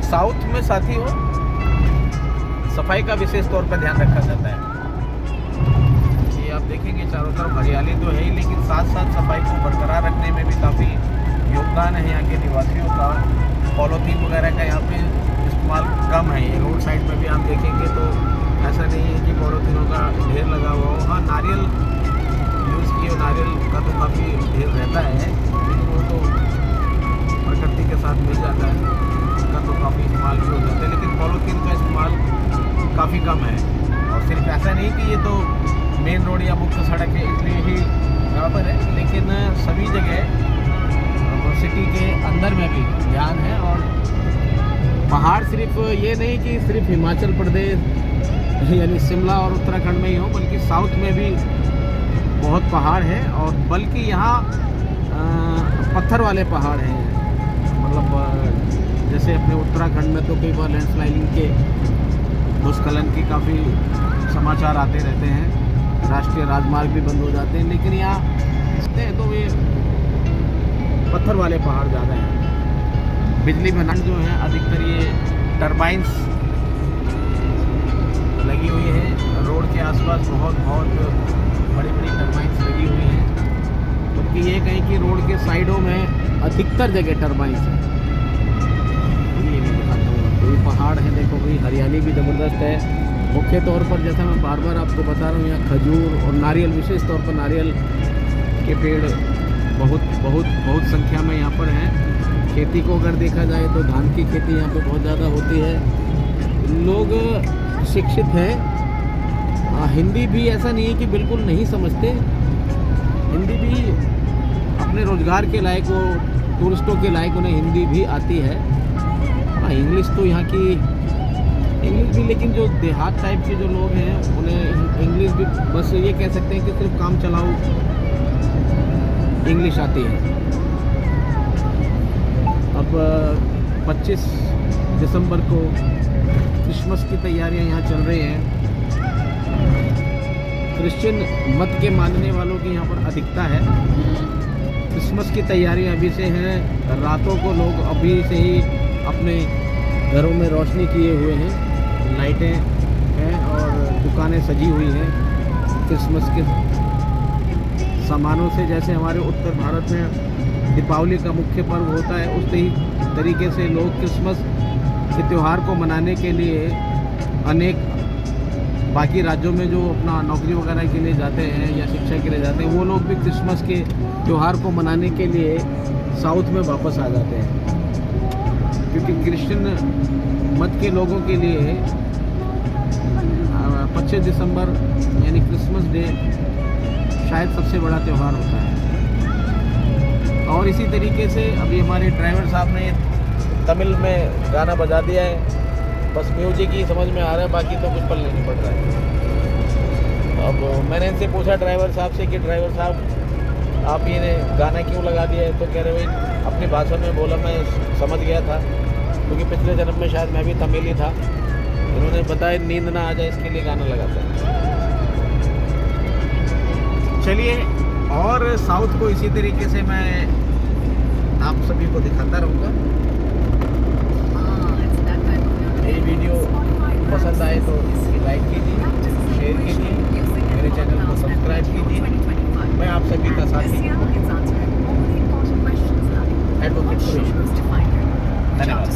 South में साथियों सफाई का विशेष तौर पर ध्यान रखा जाता है। ये आप देखेंगे चारों तरफ हरियाली तो है ही, लेकिन साथ साथ सफाई को बरकरार रखने में भी काफ़ी योगदान है यहाँ के निवासियों का। पॉलीथीन वगैरह का यहाँ पे इस्तेमाल कम है। ये रोड साइड में भी आप देखेंगे तो ऐसा नहीं है कि पॉलीथीनों का ढेर लगा हुआ हो। हाँ, नारियल यूज़ किए, नारियल का तो काफ़ी ढेर रहता है, लेकिन वो तो प्रकृति के साथ मिल जाता है, उसका तो काफ़ी इस्तेमाल भी हो जाता है। लेकिन पॉलीथीन का इस्तेमाल काफ़ी कम है। और सिर्फ ऐसा नहीं कि ये तो मेन रोड या मुख्य सड़क है इसलिए ही यहाँ पर है, लेकिन सभी जगह सिटी के अंदर में भी ध्यान है। और पहाड़ सिर्फ ये नहीं कि सिर्फ हिमाचल प्रदेश यानी शिमला और उत्तराखंड में ही हो, बल्कि साउथ में भी बहुत पहाड़ है। और बल्कि यहाँ पत्थर वाले पहाड़ हैं, मतलब जैसे अपने उत्तराखंड में तो कई बार लैंडस्लाइडिंग के भूस्खलन की काफ़ी समाचार आते रहते हैं, राष्ट्रीय राजमार्ग भी बंद हो जाते हैं, लेकिन यहाँ तो ये पत्थर वाले पहाड़ ज़्यादा हैं। बिजली बनाने जो है अधिकतर ये टरबाइंस लगी हुई है। रोड के आसपास बहुत बड़ी बड़ी टरबाइंस लगी हुई हैं, क्योंकि ये कहीं कि रोड के साइडों में अधिकतर जगह टरबाइंस है। ये मैं दिखाता हूँ, तो ये पहाड़ है, देखो भाई, हरियाली भी ज़बरदस्त है। मुख्य तौर पर जैसा मैं बार बार आपको बता रहा हूँ, यहाँ खजूर और नारियल, विशेष तौर पर नारियल के पेड़ बहुत संख्या में यहाँ पर हैं। खेती को अगर देखा जाए तो धान की खेती यहाँ पे बहुत ज़्यादा होती है। लोग शिक्षित हैं। हिंदी भी ऐसा नहीं है कि बिल्कुल नहीं समझते, हिंदी भी अपने रोज़गार के लायक, वो टूरिस्टों के लायक उन्हें हिंदी भी आती है। इंग्लिश तो यहाँ की इंग्लिश भी, लेकिन जो देहात टाइप के जो लोग हैं उन्हें इंग्लिश भी बस ये कह सकते हैं कि सिर्फ काम चलाओ इंग्लिश आती है। अब 25 दिसंबर को क्रिसमस की तैयारियां यहाँ चल रही हैं। क्रिश्चियन मत के मानने वालों की यहाँ पर अधिकता है। क्रिसमस की तैयारियां अभी से हैं। रातों को लोग अभी से ही अपने घरों में रोशनी किए हुए हैं, लाइटें हैं और दुकानें सजी हुई हैं क्रिसमस के सामानों से। जैसे हमारे उत्तर भारत में दीपावली का मुख्य पर्व होता है, उस तरीके से लोग क्रिसमस के त्यौहार को मनाने के लिए अनेक बाकी राज्यों में जो अपना नौकरी वगैरह के लिए जाते हैं या शिक्षा के लिए जाते हैं, वो लोग भी क्रिसमस के त्यौहार को मनाने के लिए साउथ में वापस आ जाते हैं। क्योंकि क्रिश्चियन मत के लोगों के लिए 25 दिसंबर यानी क्रिसमस डे शायद सबसे बड़ा त्यौहार होता है। और इसी तरीके से अभी हमारे ड्राइवर साहब ने तमिल में गाना बजा दिया है, बस म्यूजिक ही समझ में आ रहा है, बाकी तो कुछ पल्ले नहीं पड़ रहा है। अब मैंने इनसे पूछा ड्राइवर साहब से कि ड्राइवर साहब आप ये गाना क्यों लगा दिया है, तो कह रहे भाई अपनी भाषा में बोला, मैं समझ गया था, क्योंकि पिछले जन्म में शायद मैं भी तमिल ही था। उन्होंने बताया नींद ना आ जाए इसके लिए गाना लगाता है। चलिए, और साउथ को इसी तरीके से मैं आप सभी को दिखाता रहूँगा। ये वीडियो पसंद आए तो लाइक कीजिए, शेयर कीजिए, मेरे चैनल को सब्सक्राइब कीजिए। मैं आप सभी का साथी एडवोकेट सुरेश। धन्यवाद।